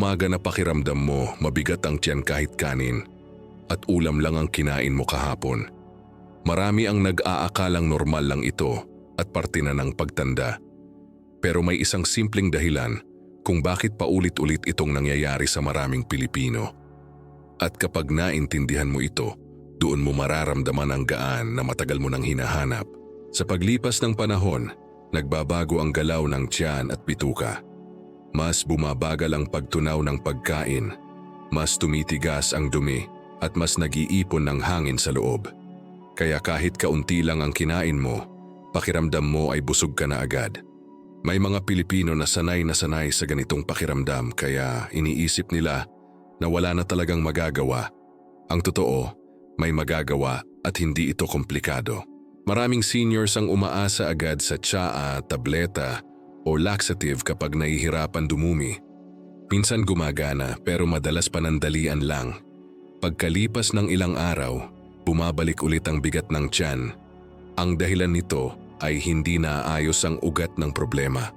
umaga na pakiramdam mo mabigat ang tiyan kahit kanin at ulam lang ang kinain mo kahapon. Marami ang nag-aakalang normal lang ito at parte na ng pagtanda. Pero may isang simpleng dahilan kung bakit paulit-ulit itong nangyayari sa maraming Pilipino. At kapag naintindihan mo ito, doon mo mararamdaman ang gaan na matagal mo nang hinahanap. Sa paglipas ng panahon, nagbabago ang galaw ng tiyan at bituka. Mas bumabagal ang pagtunaw ng pagkain, mas tumitigas ang dumi at mas nag-iipon ng hangin sa loob. Kaya kahit kaunti lang ang kinain mo, pakiramdam mo ay busog ka na agad. May mga Pilipino na sanay sa ganitong pakiramdam kaya iniisip nila na wala na talagang magagawa. Ang totoo, may magagawa at hindi ito komplikado. Maraming seniors ang umaasa agad sa tsaa, tableta o laxative kapag nahihirapan dumumi. Minsan gumagana pero madalas panandalian lang. Pagkalipas ng ilang araw, bumabalik ulit ang bigat ng tiyan. Ang dahilan nito ay hindi naayos ang ugat ng problema.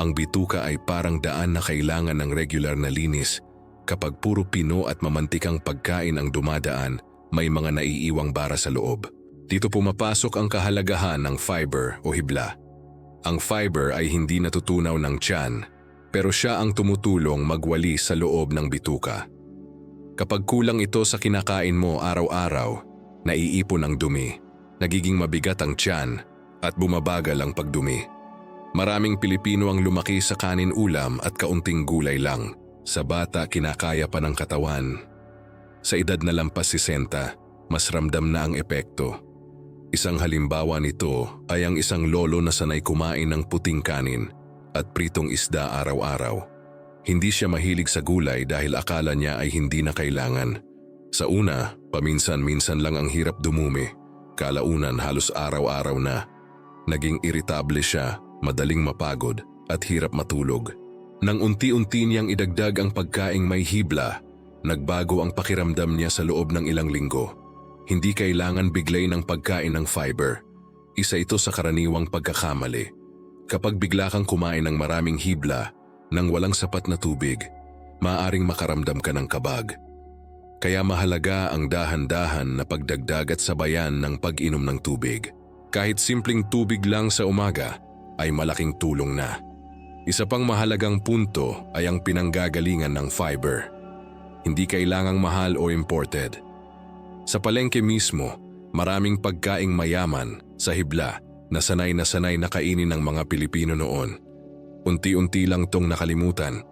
Ang bituka ay parang daan na kailangan ng regular na linis. Kapag puro pino at mamantikang pagkain ang dumadaan, may mga naiiwang bara sa loob. Dito pumapasok ang kahalagahan ng fiber o hibla. Ang fiber ay hindi natutunaw ng tiyan, pero siya ang tumutulong magwali sa loob ng bituka. Kapag kulang ito sa kinakain mo araw-araw, naiipon ang dumi, nagiging mabigat ang tiyan at bumabagal ang pagdumi. Maraming Pilipino ang lumaki sa kanin ulam at kaunting gulay lang. Sa bata kinakaya pa ng katawan. Sa edad na lampas 60, mas ramdam na ang epekto. Isang halimbawa nito ay ang isang lolo na sanay kumain ng puting kanin at pritong isda araw-araw. Hindi siya mahilig sa gulay dahil akala niya ay hindi na kailangan. Sa una, paminsan-minsan lang ang hirap dumumi. Kalaunan halos araw-araw na. Naging iritable siya, madaling mapagod at hirap matulog. Nang unti-unti niyang idagdag ang pagkaing may hibla, nagbago ang pakiramdam niya sa loob ng ilang linggo. Hindi kailangan biglay ng pagkain ng fiber. Isa ito sa karaniwang pagkakamali. Kapag bigla kang kumain ng maraming hibla nang walang sapat na tubig, maaaring makaramdam ka ng kabag. Kaya mahalaga ang dahan-dahan na pagdagdag at sabayan ng pag-inom ng tubig. Kahit simpleng tubig lang sa umaga ay malaking tulong na. Isa pang mahalagang punto ay ang pinanggagalingan ng fiber. Hindi kailangang mahal o imported. Sa palengke mismo, maraming pagkaing mayaman sa hibla na sanay na kainin ng mga Pilipino noon. Unti-unti lang tong nakalimutan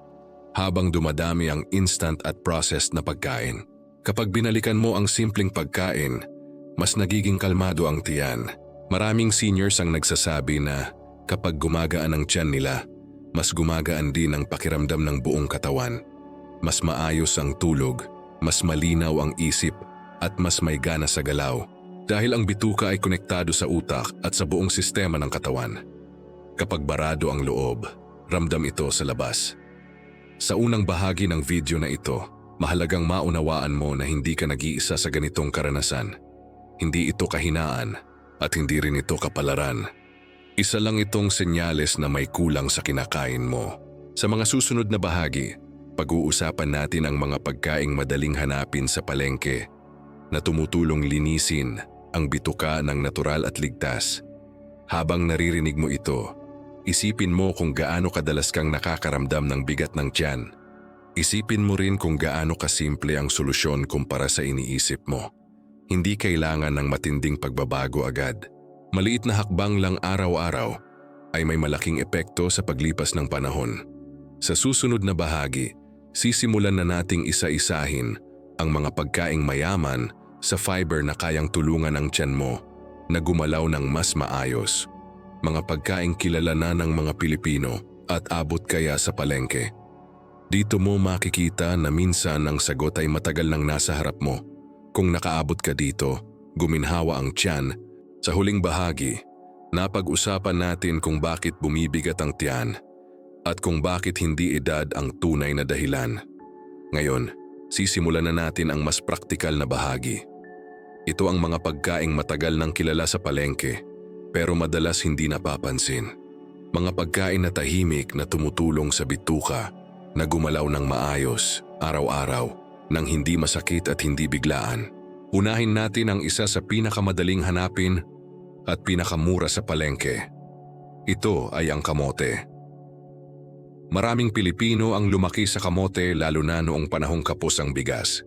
habang dumadami ang instant at processed na pagkain. Kapag binalikan mo ang simpleng pagkain, mas nagiging kalmado ang tiyan. Maraming seniors ang nagsasabi na kapag gumagaan ang tiyan nila, mas gumagaan din ang pakiramdam ng buong katawan. Mas maayos ang tulog, mas malinaw ang isip, at mas may gana sa galaw. Dahil ang bituka ay konektado sa utak at sa buong sistema ng katawan. Kapag barado ang loob, ramdam ito sa labas. Sa unang bahagi ng video na ito, mahalagang maunawaan mo na hindi ka nag-iisa sa ganitong karanasan. Hindi ito kahinaan at hindi rin ito kapalaran. Isa lang itong senyales na may kulang sa kinakain mo. Sa mga susunod na bahagi, pag-uusapan natin ang mga pagkaing madaling hanapin sa palengke na tumutulong linisin ang bituka ng natural at ligtas. Habang naririnig mo ito, isipin mo kung gaano kadalas kang nakakaramdam ng bigat ng tiyan. Isipin mo rin kung gaano kasimple ang solusyon kumpara sa iniisip mo. Hindi kailangan ng matinding pagbabago agad. Maliit na hakbang lang araw-araw ay may malaking epekto sa paglipas ng panahon. Sa susunod na bahagi, sisimulan na nating isa-isahin ang mga pagkaing mayaman sa fiber na kayang tulungan ang tiyan mo na gumalaw ng mas maayos. Mga pagkaing kilala na ng mga Pilipino at abot kaya sa palengke. Dito mo makikita na minsan ang sagot ay matagal nang nasa harap mo. Kung nakaabot ka dito, guminhawa ang tiyan. Sa huling bahagi, napag-usapan natin kung bakit bumibigat ang tiyan at kung bakit hindi edad ang tunay na dahilan. Ngayon, sisimulan na natin ang mas praktikal na bahagi. Ito ang mga pagkaing matagal nang kilala sa palengke pero madalas hindi napapansin. Mga pagkain na tahimik na tumutulong sa bituka, na gumalaw ng maayos, araw-araw, nang hindi masakit at hindi biglaan. Unahin natin ang isa sa pinakamadaling hanapin at pinakamura sa palengke. Ito ay ang kamote. Maraming Pilipino ang lumaki sa kamote lalo na noong panahong kapos ang bigas.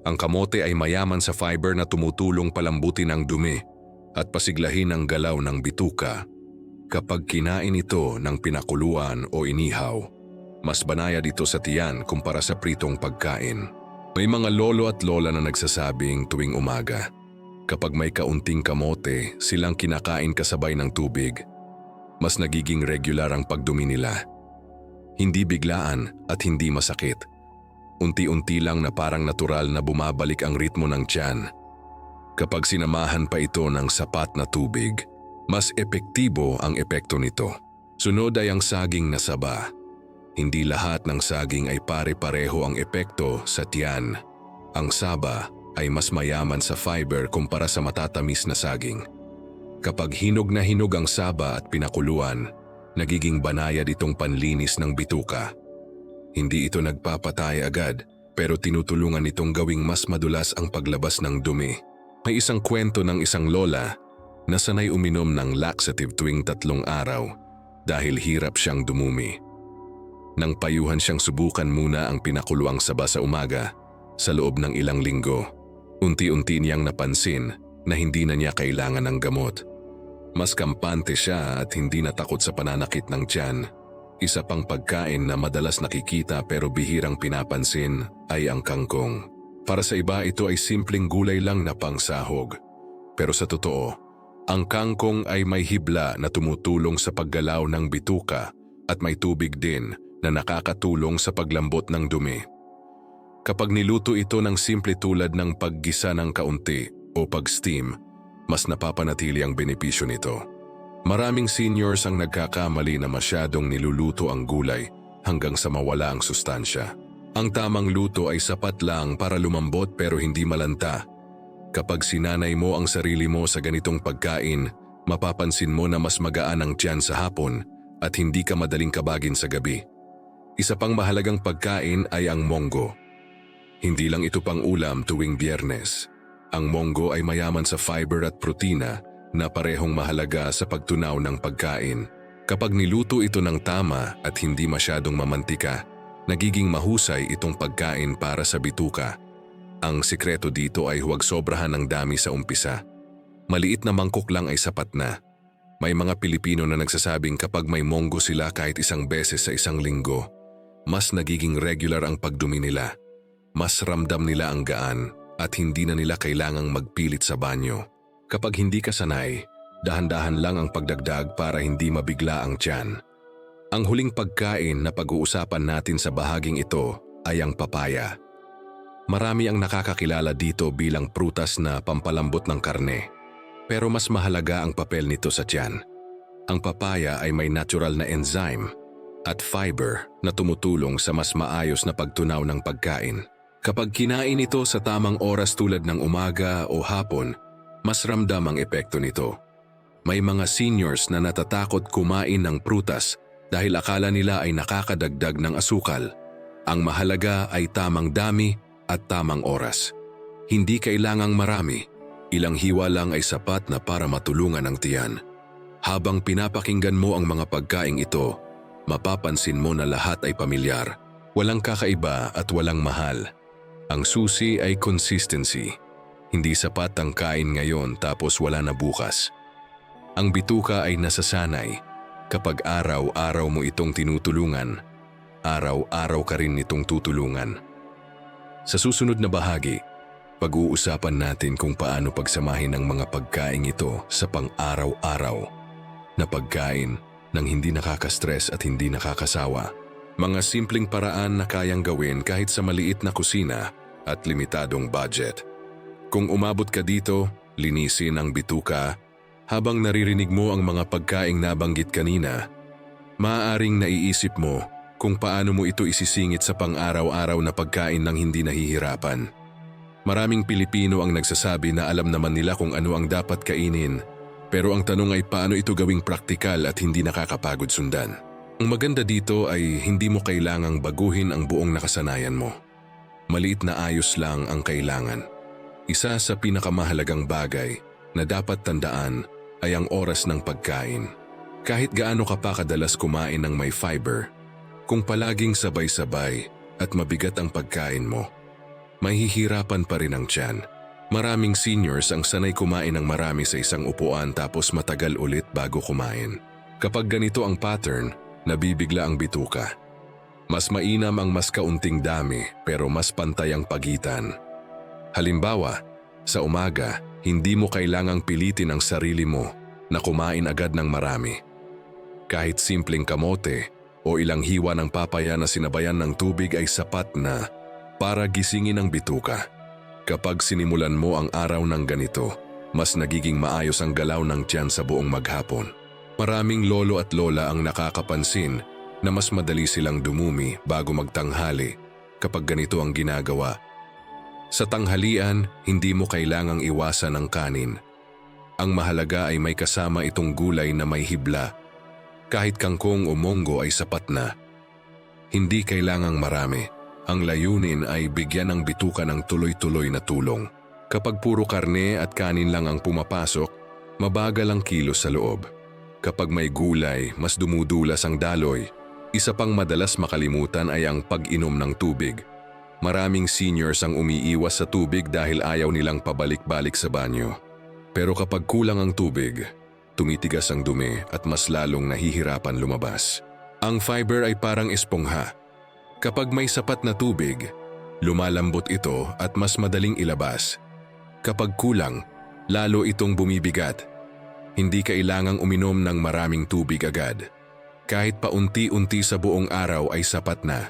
Ang kamote ay mayaman sa fiber na tumutulong palambutin ang dumi at pasiglahin ang galaw ng bituka. Kapag kinain ito ng pinakuluan o inihaw, mas banayad ito sa tiyan kumpara sa pritong pagkain. May mga lolo at lola na nagsasabing tuwing umaga, kapag may kaunting kamote silang kinakain kasabay ng tubig, mas nagiging regular ang pagdumi nila. Hindi biglaan at hindi masakit. Unti-unti lang na parang natural na bumabalik ang ritmo ng tiyan. Kapag sinamahan pa ito ng sapat na tubig, mas epektibo ang epekto nito. Sunod ay ang saging na saba. Hindi lahat ng saging ay pare-pareho ang epekto sa tiyan. Ang saba ay mas mayaman sa fiber kumpara sa matatamis na saging. Kapag hinog na hinog ang saba at pinakuluan, nagiging banayad itong panlinis ng bituka. Hindi ito nagpapatay agad, pero tinutulungan itong gawing mas madulas ang paglabas ng dumi. May isang kwento ng isang lola na sanay uminom ng laxative tuwing 3 araw dahil hirap siyang dumumi. Nang payuhan siyang subukan muna ang pinakuluang saba sa umaga, sa loob ng ilang linggo, unti-unti niyang napansin na hindi na niya kailangan ng gamot. Mas kampante siya at hindi natakot sa pananakit ng tiyan. Isa pang pagkain na madalas nakikita pero bihirang pinapansin ay ang kangkong. Para sa iba ito ay simpleng gulay lang na pangsahog. Pero sa totoo, ang kangkong ay may hibla na tumutulong sa paggalaw ng bituka at may tubig din na nakakatulong sa paglambot ng dumi. Kapag niluto ito ng simple tulad ng paggisa ng kaunti o pag-steam, mas napapanatili ang benepisyo nito. Maraming seniors ang nagkakamali na masyadong niluluto ang gulay hanggang sa mawala ang sustansya. Ang tamang luto ay sapat lang para lumambot pero hindi malanta. Kapag sinanay mo ang sarili mo sa ganitong pagkain, mapapansin mo na mas magaan ang tiyan sa hapon at hindi ka madaling kabagin sa gabi. Isa pang mahalagang pagkain ay ang monggo. Hindi lang ito pang ulam tuwing Biyernes. Ang monggo ay mayaman sa fiber at protina na parehong mahalaga sa pagtunaw ng pagkain. Kapag niluto ito ng tama at hindi masyadong mamantika, nagiging mahusay itong pagkain para sa bituka. Ang sikreto dito ay huwag sobrahan ng dami sa umpisa. Maliit na mangkok lang ay sapat na. May mga Pilipino na nagsasabing kapag may monggo sila kahit isang beses sa isang linggo, mas nagiging regular ang pagdumi nila. Mas ramdam nila ang gaan at hindi na nila kailangang magpilit sa banyo. Kapag hindi ka sanay, dahan-dahan lang ang pagdagdag para hindi mabigla ang tiyan. Ang huling pagkain na pag-uusapan natin sa bahaging ito ay ang papaya. Marami ang nakakakilala dito bilang prutas na pampalambot ng karne. Pero mas mahalaga ang papel nito sa tiyan. Ang papaya ay may natural na enzyme at fiber na tumutulong sa mas maayos na pagtunaw ng pagkain. Kapag kinain ito sa tamang oras tulad ng umaga o hapon, mas ramdam ang epekto nito. May mga seniors na natatakot kumain ng prutas dahil akala nila ay nakakadagdag ng asukal. Ang mahalaga ay tamang dami at tamang oras. Hindi kailangang marami, ilang hiwa lang ay sapat na para matulungan ang tiyan. Habang pinapakinggan mo ang mga pagkaing ito, mapapansin mo na lahat ay pamilyar. Walang kakaiba at walang mahal. Ang susi ay consistency. Hindi sapat ang kain ngayon tapos wala na bukas. Ang bituka ay nasasanay. Kapag araw-araw mo itong tinutulungan, araw-araw ka rin itong tutulungan. Sa susunod na bahagi, pag-uusapan natin kung paano pagsamahin ang mga pagkain ito sa pang-araw-araw na pagkain nang hindi nakaka-stress at hindi nakakasawa. Mga simpleng paraan na kayang gawin kahit sa maliit na kusina at limitadong budget. Kung umabot ka dito, linisin ang bituka habang naririnig mo ang mga pagkaing nabanggit kanina. Maaaring naiisip mo kung paano mo ito isisingit sa pang-araw-araw na pagkain nang hindi nahihirapan. Maraming Pilipino ang nagsasabi na alam naman nila kung ano ang dapat kainin, pero ang tanong ay paano ito gawing praktikal at hindi nakakapagod sundan. Ang maganda dito ay hindi mo kailangang baguhin ang buong nakasanayan mo. Maliit na ayos lang ang kailangan. Isa sa pinakamahalagang bagay na dapat tandaan ay ang oras ng pagkain. Kahit gaano ka pa kadalas kumain ng may fiber, kung palaging sabay-sabay at mabigat ang pagkain mo, mahihirapan pa rin ang tiyan. Maraming seniors ang sanay kumain ng marami sa isang upuan tapos matagal ulit bago kumain. Kapag ganito ang pattern, nabibigla ang bituka. Mas mainam ang mas kaunting dami pero mas pantay ang pagitan. Halimbawa, sa umaga, hindi mo kailangang pilitin ang sarili mo na kumain agad ng marami. Kahit simpleng kamote o ilang hiwa ng papaya na sinabayan ng tubig ay sapat na para gisingin ang bituka. Kapag sinimulan mo ang araw ng ganito, mas nagiging maayos ang galaw ng tiyan sa buong maghapon. Maraming lolo at lola ang nakakapansin na mas madali silang dumumi bago magtanghali kapag ganito ang ginagawa. Sa tanghalian, hindi mo kailangang iwasan ang kanin. Ang mahalaga ay may kasama itong gulay na may hibla. Kahit kangkong o monggo ay sapat na. Hindi kailangang marami. Ang layunin ay bigyan ng bituka ng tuloy-tuloy na tulong. Kapag puro karne at kanin lang ang pumapasok, mabagal ang kilos sa loob. Kapag may gulay, mas dumudulas ang daloy. Isa pang madalas makalimutan ay ang pag-inom ng tubig. Maraming seniors ang umiiwas sa tubig dahil ayaw nilang pabalik-balik sa banyo. Pero kapag kulang ang tubig, tumitigas ang dumi at mas lalong nahihirapan lumabas. Ang fiber ay parang espongha. Kapag may sapat na tubig, lumalambot ito at mas madaling ilabas. Kapag kulang, lalo itong bumibigat. Hindi kailangang uminom ng maraming tubig agad. Kahit paunti-unti sa buong araw ay sapat na.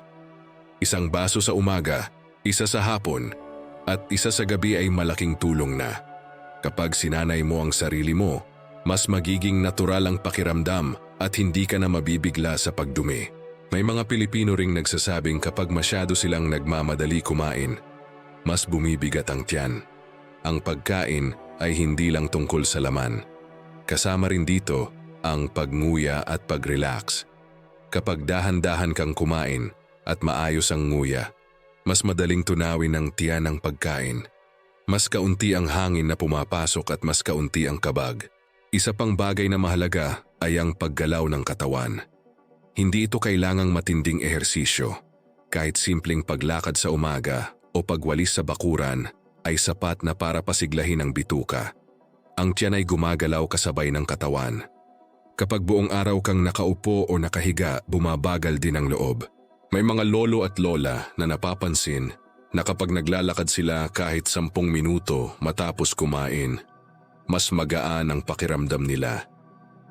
Isang baso sa umaga, isa sa hapon, at isa sa gabi ay malaking tulong na. Kapag sinanay mo ang sarili mo, mas magiging natural ang pakiramdam at hindi ka na mabibigla sa pagdumi. May mga Pilipino ring nagsasabing kapag masyado silang nagmamadali kumain, mas bumibigat ang tiyan. Ang pagkain ay hindi lang tungkol sa laman. Kasama rin dito ang pagnguya at pag-relax. Kapag dahan-dahan kang kumain at maayos ang nguya, mas madaling tunawin ng tiyan ang pagkain. Mas kaunti ang hangin na pumapasok at mas kaunti ang kabag. Isa pang bagay na mahalaga ay ang paggalaw ng katawan. Hindi ito kailangang matinding ehersisyo. Kahit simpleng paglakad sa umaga o pagwalis sa bakuran ay sapat na para pasiglahin ang bituka. Ang tiyan ay gumagalaw kasabay ng katawan. Kapag buong araw kang nakaupo o nakahiga, bumabagal din ang loob. May mga lolo at lola na napapansin na kapag naglalakad sila kahit 10 minuto matapos kumain, mas magaan ang pakiramdam nila.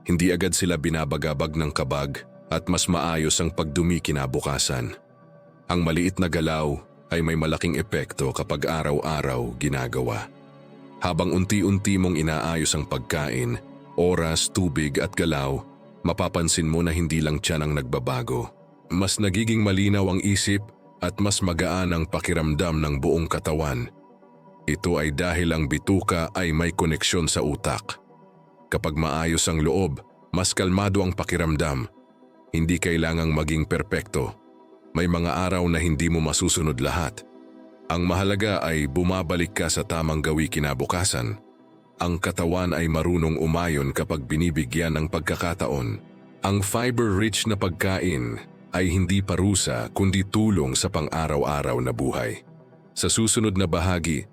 Hindi agad sila binabagabag ng kabag at mas maayos ang pagdumi kinabukasan. Ang maliit na galaw ay may malaking epekto kapag araw-araw ginagawa. Habang unti-unti mong inaayos ang pagkain, oras, tubig at galaw, mapapansin mo na hindi lang tiyan ang nagbabago. Mas nagiging malinaw ang isip at mas magaan ang pakiramdam ng buong katawan. Ito ay dahil ang bituka ay may koneksyon sa utak. Kapag maayos ang loob, mas kalmado ang pakiramdam. Hindi kailangang maging perpekto. May mga araw na hindi mo masusunod lahat. Ang mahalaga ay bumabalik ka sa tamang gawi kinabukasan. Ang katawan ay marunong umayon kapag binibigyan ng pagkakataon. Ang fiber-rich na pagkain ay hindi parusa kundi tulong sa pang-araw-araw na buhay. Sa susunod na bahagi,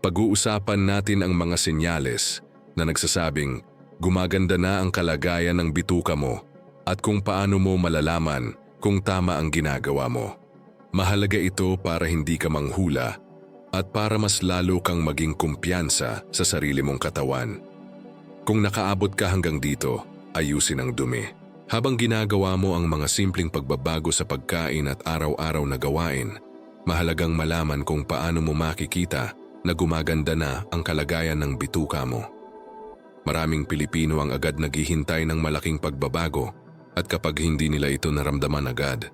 pag-uusapan natin ang mga senyales na nagsasabing gumaganda na ang kalagayan ng bituka mo at kung paano mo malalaman kung tama ang ginagawa mo. Mahalaga ito para hindi ka manghula at para mas lalo kang maging kumpiyansa sa sarili mong katawan. Kung nakaabot ka hanggang dito, ayusin ang dumi. Habang ginagawa mo ang mga simpleng pagbabago sa pagkain at araw-araw na gawain, mahalagang malaman kung paano mo makikita na gumaganda na ang kalagayan ng bituka mo. Maraming Pilipino ang agad naghihintay ng malaking pagbabago at kapag hindi nila ito naramdaman agad,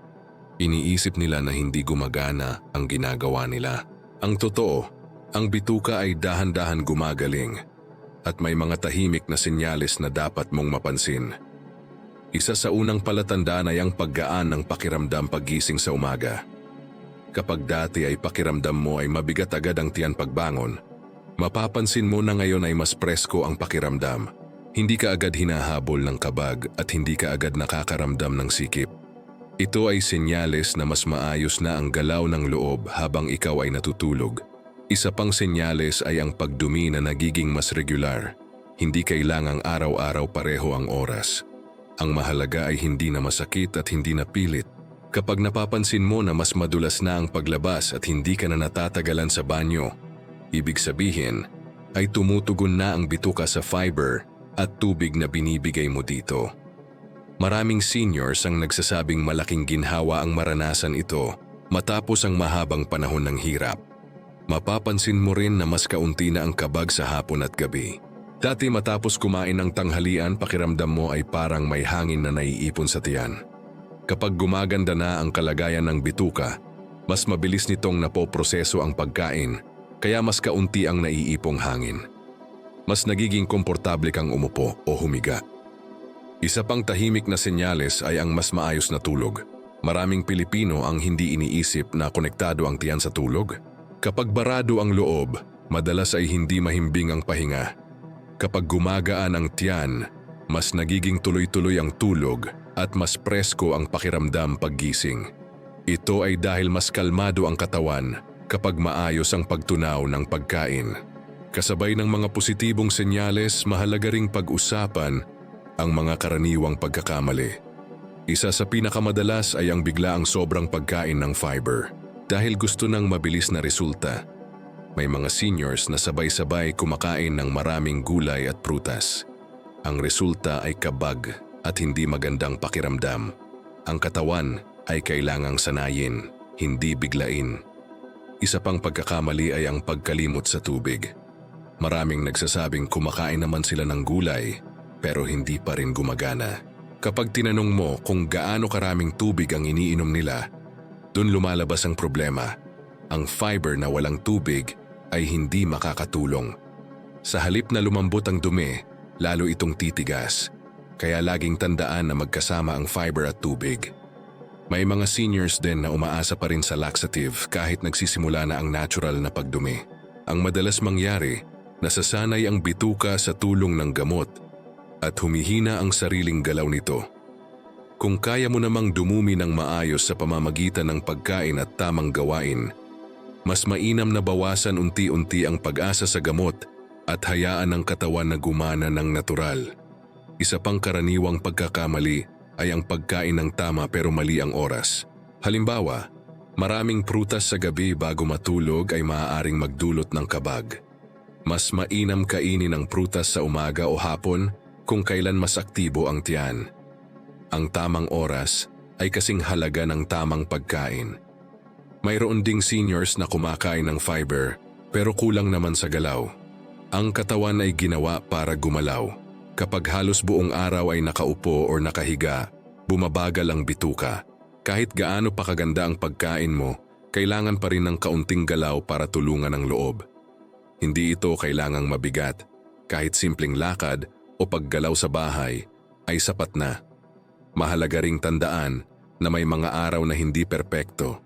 iniisip nila na hindi gumagana ang ginagawa nila. Ang totoo, ang bituka ay dahan-dahan gumagaling at may mga tahimik na senyales na dapat mong mapansin. Isa sa unang palatandaan ay ang paggaan ng pakiramdam paggising sa umaga. Kapag dati ay pakiramdam mo ay mabigat agad ang tiyan pagbangon, mapapansin mo na ngayon ay mas presko ang pakiramdam. Hindi ka agad hinahabol ng kabag at hindi ka agad nakakaramdam ng sikip. Ito ay senyales na mas maayos na ang galaw ng loob habang ikaw ay natutulog. Isa pang senyales ay ang pagdumi na nagiging mas regular. Hindi kailangang araw-araw pareho ang oras. Ang mahalaga ay hindi na masakit at hindi na pilit. Kapag napapansin mo na mas madulas na ang paglabas at hindi ka na natatagalan sa banyo, ibig sabihin ay tumutugon na ang bituka sa fiber at tubig na binibigay mo dito. Maraming seniors ang nagsasabing malaking ginhawa ang maranasan ito matapos ang mahabang panahon ng hirap. Mapapansin mo rin na mas kaunti na ang kabag sa hapon at gabi. Dati matapos kumain ng tanghalian, pakiramdam mo ay parang may hangin na naiipon sa tiyan. Kapag gumaganda na ang kalagayan ng bituka, mas mabilis nitong napoproseso ang pagkain, kaya mas kaunti ang naiipong hangin. Mas nagiging komportable kang umupo o humiga. Isa pang tahimik na senyales ay ang mas maayos na tulog. Maraming Pilipino ang hindi iniisip na konektado ang tiyan sa tulog. Kapag barado ang loob, madalas ay hindi mahimbing ang pahinga. Kapag gumagaan ang tiyan, mas nagiging tuloy-tuloy ang tulog at mas presko ang pakiramdam paggising. Ito ay dahil mas kalmado ang katawan kapag maayos ang pagtunaw ng pagkain. Kasabay ng mga positibong senyales, mahalaga ring pag-usapan ang mga karaniwang pagkakamali. Isa sa pinakamadalas ay ang biglaang sobrang pagkain ng fiber. Dahil gusto ng mabilis na resulta, may mga seniors na sabay-sabay kumakain ng maraming gulay at prutas. Ang resulta ay kabag at hindi magandang pakiramdam. Ang katawan ay kailangang sanayin, hindi biglain. Isa pang pagkakamali ay ang pagkalimot sa tubig. Maraming nagsasabing kumakain naman sila ng gulay pero hindi pa rin gumagana. Kapag tinanong mo kung gaano karaming tubig ang iniinom nila, dun lumalabas ang problema. Ang fiber na walang tubig ay hindi makakatulong. Sa halip na lumambot ang dumi, lalo itong titigas. Kaya laging tandaan na magkasama ang fiber at tubig. May mga seniors din na umaasa pa rin sa laxative kahit nagsisimula na ang natural na pagdumi. Ang madalas mangyari, nasasanay ang bituka sa tulong ng gamot at humihina ang sariling galaw nito. Kung kaya mo namang dumumi ng maayos sa pamamagitan ng pagkain at tamang gawain, mas mainam na bawasan unti-unti ang pag-asa sa gamot at hayaan ang katawan na gumana ng natural. Isa pang karaniwang pagkakamali ay ang pagkain ng tama pero mali ang oras. Halimbawa, maraming prutas sa gabi bago matulog ay maaaring magdulot ng kabag. Mas mainam kainin ang prutas sa umaga o hapon kung kailan mas aktibo ang tiyan. Ang tamang oras ay kasing halaga ng tamang pagkain. Mayroon ding seniors na kumakain ng fiber pero kulang naman sa galaw. Ang katawan ay ginawa para gumalaw. Kapag halos buong araw ay nakaupo o nakahiga, bumabagal ang bituka. Kahit gaano pa kaganda ang pagkain mo, kailangan pa rin ng kaunting galaw para tulungan ang loob. Hindi ito kailangang mabigat. Kahit simpleng lakad o paggalaw sa bahay ay sapat na. Mahalaga ring tandaan na may mga araw na hindi perpekto.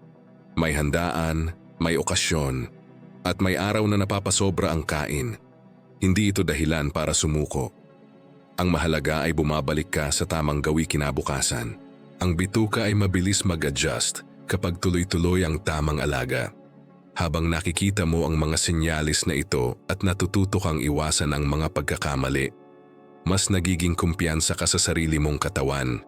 May handaan, may okasyon, at may araw na napapasobra ang kain. Hindi ito dahilan para sumuko. Ang mahalaga ay bumabalik ka sa tamang gawi kinabukasan. Ang bituka ay mabilis mag-adjust kapag tuloy-tuloy ang tamang alaga. Habang nakikita mo ang mga senyalis na ito at natututo kang iwasan ang mga pagkakamali, mas nagiging kumpiyansa ka sa sarili mong katawan.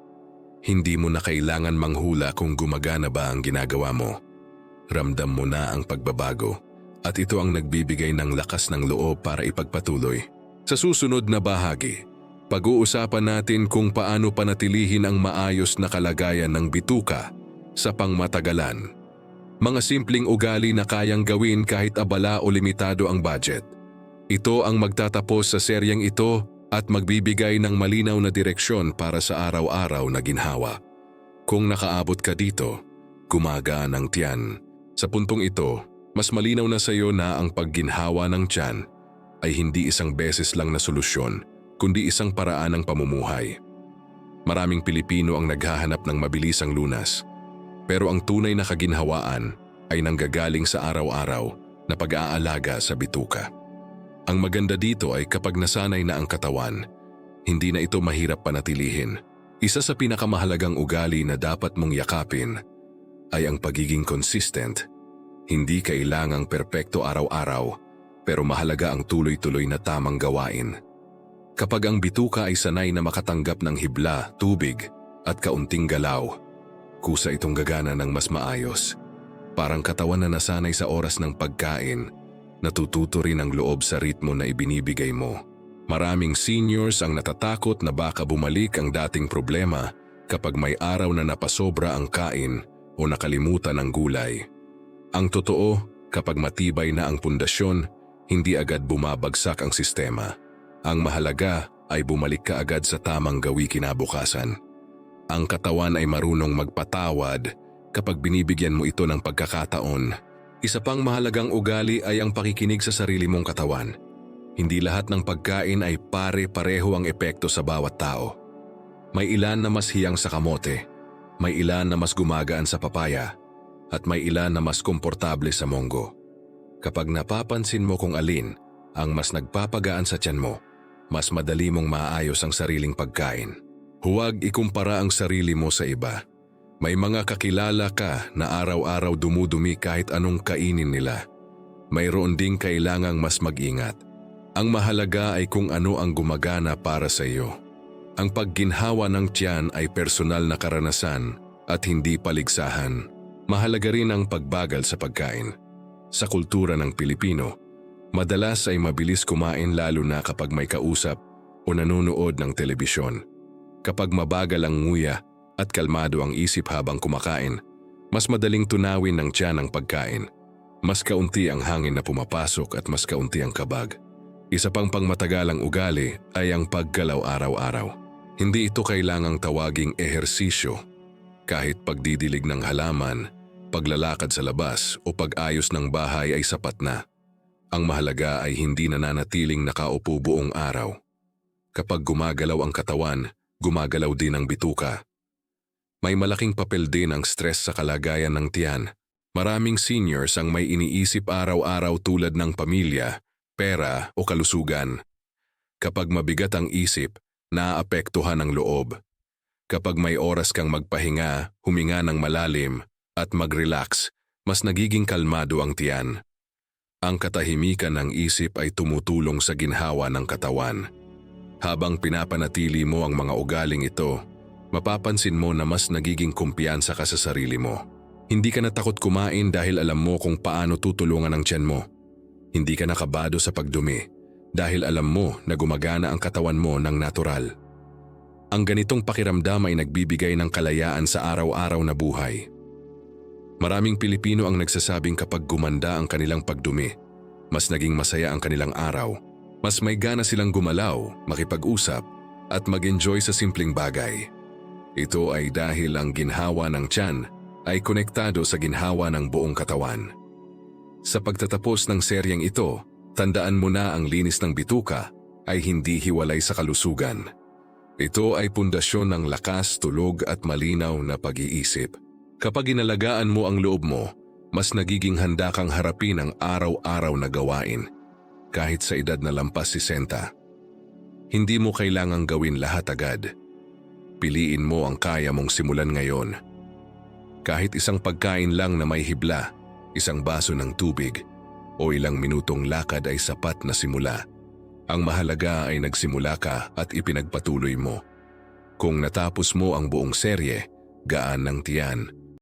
Hindi mo na kailangan manghula kung gumagana ba ang ginagawa mo. Ramdam mo na ang pagbabago at ito ang nagbibigay ng lakas ng loob para ipagpatuloy. Sa susunod na bahagi, pag-uusapan natin kung paano panatilihin ang maayos na kalagayan ng bituka sa pangmatagalan. Mga simpleng ugali na kayang gawin kahit abala o limitado ang budget. Ito ang magtatapos sa seryeng ito at magbibigay ng malinaw na direksyon para sa araw-araw na ginhawa. Kung nakaabot ka dito, gumagaan ang tiyan. Sa puntong ito, mas malinaw na sa iyo na ang pagginhawa ng tiyan ay hindi isang beses lang na solusyon, kundi isang paraan ng pamumuhay. Maraming Pilipino ang naghahanap ng mabilisang lunas. Pero ang tunay na kaginhawaan ay nanggagaling sa araw-araw na pag-aalaga sa bituka. Ang maganda dito ay kapag nasanay na ang katawan, hindi na ito mahirap panatilihin. Isa sa pinakamahalagang ugali na dapat mong yakapin ay ang pagiging consistent. Hindi kailangang perpekto araw-araw, pero mahalaga ang tuloy-tuloy na tamang gawain. Kapag ang bituka ay sanay na makatanggap ng hibla, tubig at kaunting galaw, kusa itong gagana ng mas maayos. Parang katawan na nasanay sa oras ng pagkain, natututo rin ang loob sa ritmo na ibinibigay mo. Maraming seniors ang natatakot na baka bumalik ang dating problema kapag may araw na napasobra ang kain o nakalimutan ang gulay. Ang totoo, kapag matibay na ang pundasyon, hindi agad bumabagsak ang sistema. Ang mahalaga ay bumalik ka agad sa tamang gawi kinabukasan. Ang katawan ay marunong magpatawad kapag binibigyan mo ito ng pagkakataon. Isa pang mahalagang ugali ay ang pakikinig sa sarili mong katawan. Hindi lahat ng pagkain ay pare-pareho ang epekto sa bawat tao. May ilan na mas hiyang sa kamote, may ilan na mas gumagaan sa papaya, at may ilan na mas komportable sa monggo. Kapag napapansin mo kung alin ang mas nagpapagaan sa tiyan mo, mas madali mong maayos ang sariling pagkain. Huwag ikumpara ang sarili mo sa iba. May mga kakilala ka na araw-araw dumudumi kahit anong kainin nila. Mayroon ding kailangang mas mag-ingat. Ang mahalaga ay kung ano ang gumagana para sa iyo. Ang pagginhawa ng tiyan ay personal na karanasan at hindi paligsahan. Mahalaga rin ang pagbagal sa pagkain. Sa kultura ng Pilipino, madalas ay mabilis kumain lalo na kapag may kausap o nanonood ng telebisyon. Kapag mabagal ang nguya at kalmado ang isip habang kumakain, mas madaling tunawin ng tiyan ang pagkain. Mas kaunti ang hangin na pumapasok at mas kaunti ang kabag. Isa pang pangmatagalang ugali ay ang paggalaw araw-araw. Hindi ito kailangang tawaging ehersisyo. Kahit pagdidilig ng halaman, paglalakad sa labas o pag-ayos ng bahay ay sapat na. Ang mahalaga ay hindi nananatiling nakaupo buong araw. Kapag gumagalaw ang katawan, gumagalaw din ang bituka. May malaking papel din ang stress sa kalagayan ng tiyan. Maraming seniors ang may iniisip araw-araw tulad ng pamilya, pera o kalusugan. Kapag mabigat ang isip, naaapektuhan ang loob. Kapag may oras kang magpahinga, huminga ng malalim, at mag-relax, mas nagiging kalmado ang tiyan. Ang katahimikan ng isip ay tumutulong sa ginhawa ng katawan. Habang pinapanatili mo ang mga ugaling ito, mapapansin mo na mas nagiging kumpiyansa ka sa sarili mo. Hindi ka natakot kumain dahil alam mo kung paano tutulungan ang tiyan mo. Hindi ka nakabado sa pagdumi dahil alam mo na gumagana ang katawan mo ng natural. Ang ganitong pakiramdam ay nagbibigay ng kalayaan sa araw-araw na buhay. Maraming Pilipino ang nagsasabing kapag gumanda ang kanilang pagdumi, mas naging masaya ang kanilang araw. Mas may gana silang gumalaw, makipag-usap, at mag-enjoy sa simpleng bagay. Ito ay dahil ang ginhawa ng tiyan ay konektado sa ginhawa ng buong katawan. Sa pagtatapos ng seryeng ito, tandaan mo na ang linis ng bituka ay hindi hiwalay sa kalusugan. Ito ay pundasyon ng lakas, tulog at malinaw na pag-iisip. Kapag inalagaan mo ang loob mo, mas nagiging handa kang harapin ang araw-araw na gawain, kahit sa edad na lampas 60. Hindi mo kailangang gawin lahat agad. Piliin mo ang kaya mong simulan ngayon. Kahit isang pagkain lang na may hibla, isang baso ng tubig, o ilang minutong lakad ay sapat na simula. Ang mahalaga ay nagsimula ka at ipinagpatuloy mo. Kung natapos mo ang buong serye, gaan ng tiyan,